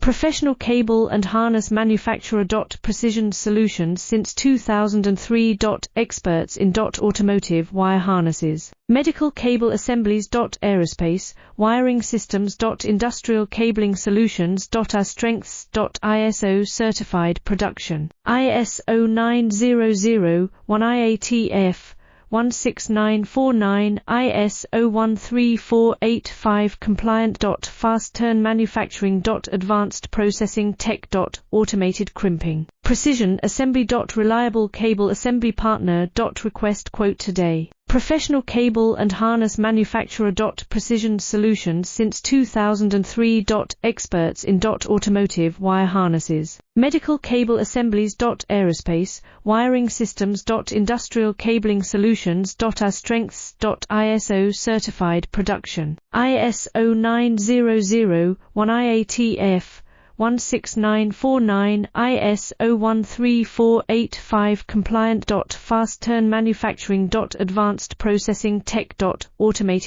Professional cable and harness manufacturer. Precision solutions since 2003. Experts in automotive wire harnesses. Medical cable assemblies. Aerospace wiring systems. Industrial cabling solutions. Our strengths. ISO certified production. ISO 9001 IATF 16949 ISO 13485 compliant. Fast turn manufacturing. Advanced processing tech. Automated crimping. Precision assembly. Reliable cable assembly partner. Request quote today. Professional cable and harness manufacturer. Precision solutions since 2003. Experts in automotive wire harnesses. Medical cable assemblies. Aerospace wiring systems. Industrial cabling solutions. Our strengths. ISO certified production. ISO 9001 IATF 16949 ISO 13485 compliant. Fast turn manufacturing. Advanced processing tech. Automated